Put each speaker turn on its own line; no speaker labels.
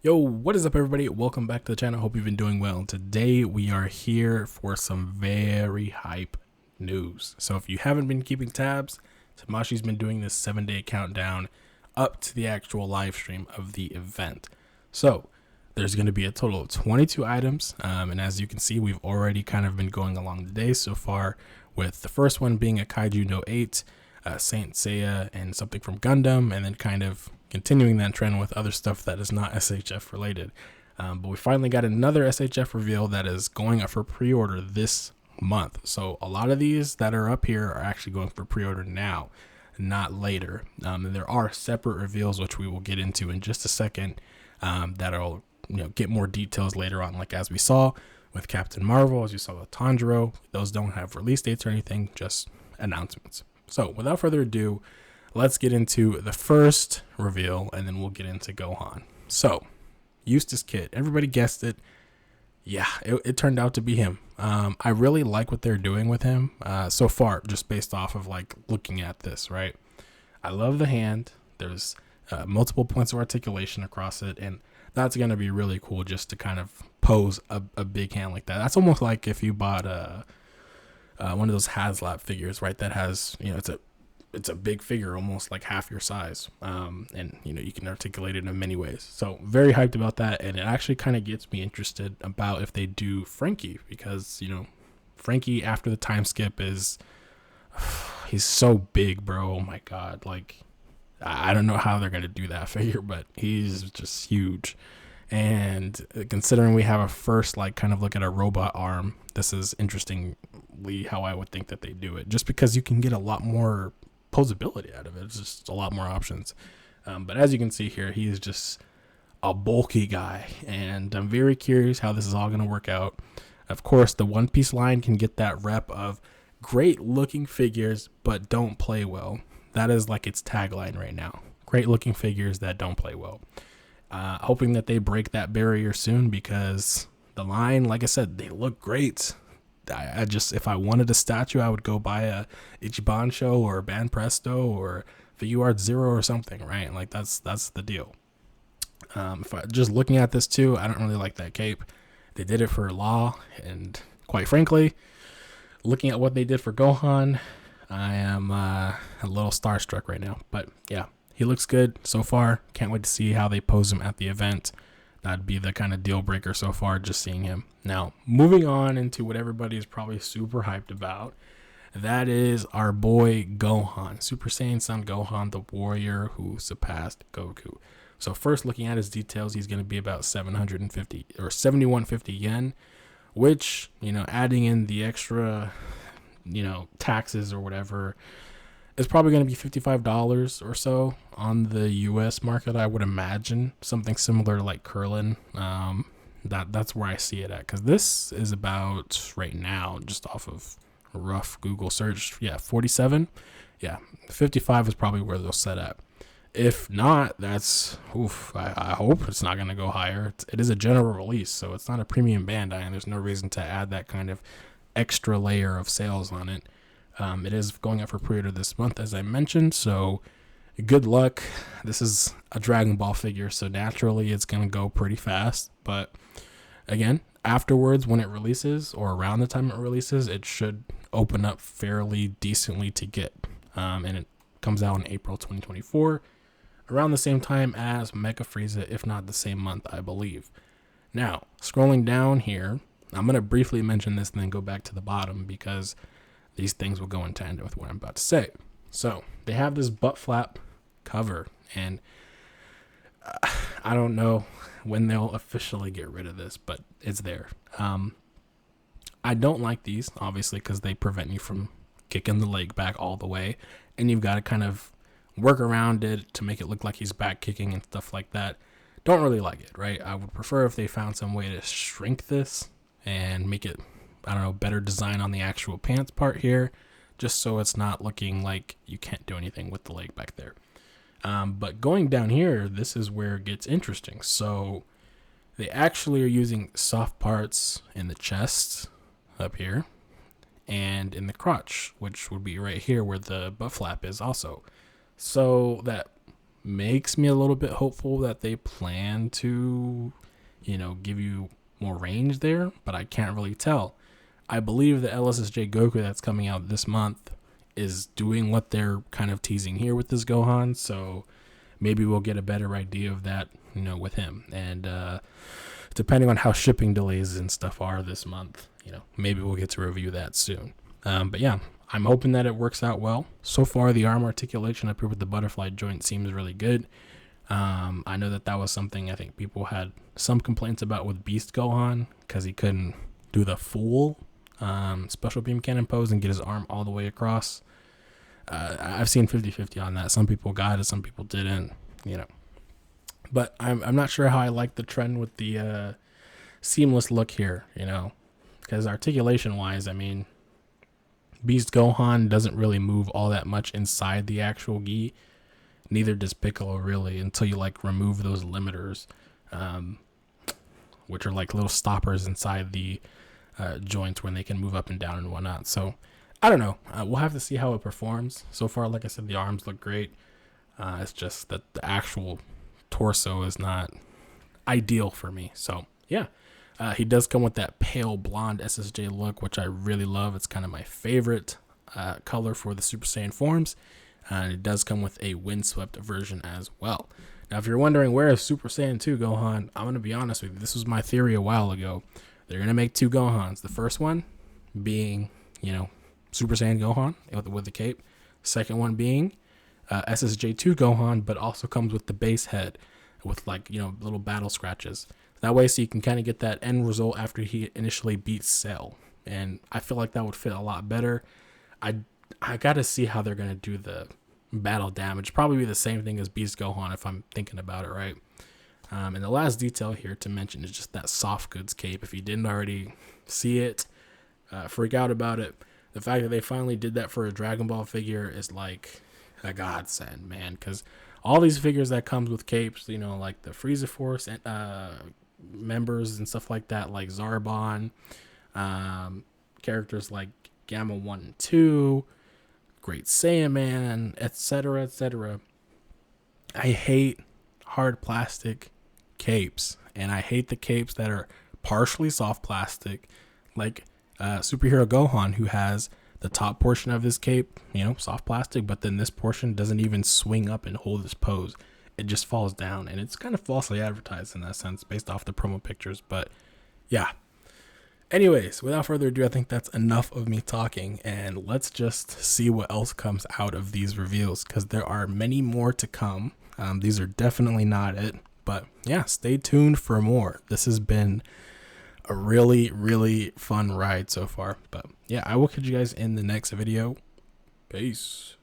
Yo, what is up everybody? Welcome back to the channel. Hope you've been doing well. Today we are here for some very hype news. So if you haven't been keeping tabs, Tamashii's been doing this 7-day countdown up to the actual live stream of the event. So there's going to be a total of 22 items. And as you can see, we've already kind of been going along the day so far, with the first one being a Kaiju No 8, Saint Seiya, and something from Gundam, and then kind of continuing that trend with other stuff that is not SHF related. But we finally got another SHF reveal that is going up for pre-order this month. So a lot of these that are up here are actually going for pre-order now, not later. And there are separate reveals, which we will get into in just a second, that'll get more details later on, like as we saw with Captain Marvel, as you saw with Tanjiro. Those don't have release dates or anything, just announcements. So without further ado, let's get into the first reveal, and then we'll get into Gohan. So, EUSTASS kit. Everybody guessed it. Yeah, it turned out to be him. I really like what they're doing with him so far, just based off of like looking at this, right? I love the hand. There's multiple points of articulation across it, and that's going to be really cool just to kind of pose a big hand like that. That's almost like if you bought one of those HasLab figures, right? That has, it's a big figure, almost like half your size. And you can articulate it in many ways. So very hyped about that. And it actually kind of gets me interested about if they do Frankie, because, Frankie after the time skip he's so big, bro. Oh my God. Like, I don't know how they're going to do that figure, but he's just huge. And considering we have a first, like, kind of look at a robot arm, this is interestingly how I would think that they do it, just because you can get a lot more posability out of it. It's just a lot more options. But as you can see here, he is just a bulky guy, and I'm very curious how this is all going to work out. Of course, the One Piece line can get that rep of great looking figures, but don't play well. That is like its tagline right now. Great looking figures that don't play well. Hoping that they break that barrier soon, because the line, like I said, they look great. I just, if I wanted a statue, I would go buy a Ichiban show or a Ban Presto or Figuarts Zero or something, right? Like that's the deal. If I just looking at this too, I don't really like that cape. They did it for Law, and quite frankly, looking at what they did for Gohan, I am a little starstruck right now. But yeah, he looks good so far. Can't wait to see how they pose him at the event. That'd be the kind of deal breaker so far, just seeing him. Now, moving on into what everybody is probably super hyped about. That is our boy Gohan, Super Saiyan Son Gohan, the warrior who surpassed Goku. So first, looking at his details, he's going to be about 750 or 7150 yen, which, adding in the extra, taxes or whatever, it's probably going to be $55 or so on the US market, I would imagine. Something similar like Curlin. That's where I see it at, because this is about, right now, just off of a rough Google search, 47. Yeah, 55 is probably where they'll set up. If not, that's I hope it's not going to go higher. It is a general release, so it's not a premium Bandai, and there's no reason to add that kind of extra layer of sales on it. It is going up for pre-order this month, as I mentioned, so good luck. This is a Dragon Ball figure, so naturally it's going to go pretty fast. But again, afterwards, when it releases, or around the time it releases, it should open up fairly decently to get. And it comes out in April 2024, around the same time as Mecha Frieza, if not the same month, I believe. Now, scrolling down here, I'm going to briefly mention this and then go back to the bottom, because these things will go in tandem with what I'm about to say. So they have this butt flap cover, and I don't know when they'll officially get rid of this, but it's there. I don't like these, obviously, because they prevent you from kicking the leg back all the way, and you've got to kind of work around it to make it look like he's back kicking and stuff like that. Don't really like it, right? I would prefer if they found some way to shrink this and make it, better design on the actual pants part here, just so it's not looking like you can't do anything with the leg back there. But going down here, this is where it gets interesting. So they actually are using soft parts in the chest up here and in the crotch, which would be right here where the butt flap is also. So that makes me a little bit hopeful that they plan to, give you more range there, but I can't really tell. I believe the LSSJ Goku that's coming out this month is doing what they're kind of teasing here with this Gohan, so maybe we'll get a better idea of that, with him. And depending on how shipping delays and stuff are this month, maybe we'll get to review that soon. But yeah, I'm hoping that it works out well. So far, the arm articulation up here with the butterfly joint seems really good. I know that was something I think people had some complaints about with Beast Gohan, because he couldn't do the full special beam cannon pose and get his arm all the way across. I've seen 50-50 on that. Some people got it, some people didn't, But I'm not sure how I like the trend with the seamless look here, because articulation-wise, I mean, Beast Gohan doesn't really move all that much inside the actual gi. Neither does Piccolo really, until you remove those limiters, which are like little stoppers inside the joints when they can move up and down and whatnot. So I don't know. We'll have to see how it performs. So far, like I said, the arms look great. It's just that the actual torso is not ideal for me. So yeah. He does come with that pale blonde SSJ look, which I really love. It's kind of my favorite color for the Super Saiyan forms. And it does come with a windswept version as well. Now, if you're wondering where is Super Saiyan 2 Gohan, I'm going to be honest with you. This was my theory a while ago. They're going to make two Gohans. The first one being, Super Saiyan Gohan with the cape. Second one being SSJ2 Gohan, but also comes with the base head with little battle scratches. That way, so you can kind of get that end result after he initially beats Cell. And I feel like that would fit a lot better. I got to see how they're going to do the battle damage. Probably be the same thing as Beast Gohan if I'm thinking about it right. And the last detail here to mention is just that soft goods cape. If you didn't already see it, freak out about it. The fact that they finally did that for a Dragon Ball figure is like a godsend, man. Because all these figures that comes with capes, like the Frieza Force and members and stuff like that, like Zarbon, characters like Gamma 1 and 2, Great Saiyaman, etc., etc. I hate hard plastic capes, and I hate the capes that are partially soft plastic, like Superhero Gohan, who has the top portion of his cape, soft plastic, but then this portion doesn't even swing up and hold his pose. It just falls down, and it's kind of falsely advertised in that sense based off the promo pictures. But yeah, anyways, without further ado, I think that's enough of me talking, and let's just see what else comes out of these reveals, because there are many more to come. These are definitely not it, but yeah, stay tuned for more. This has been a really, really fun ride so far. But yeah, I will catch you guys in the next video. Peace.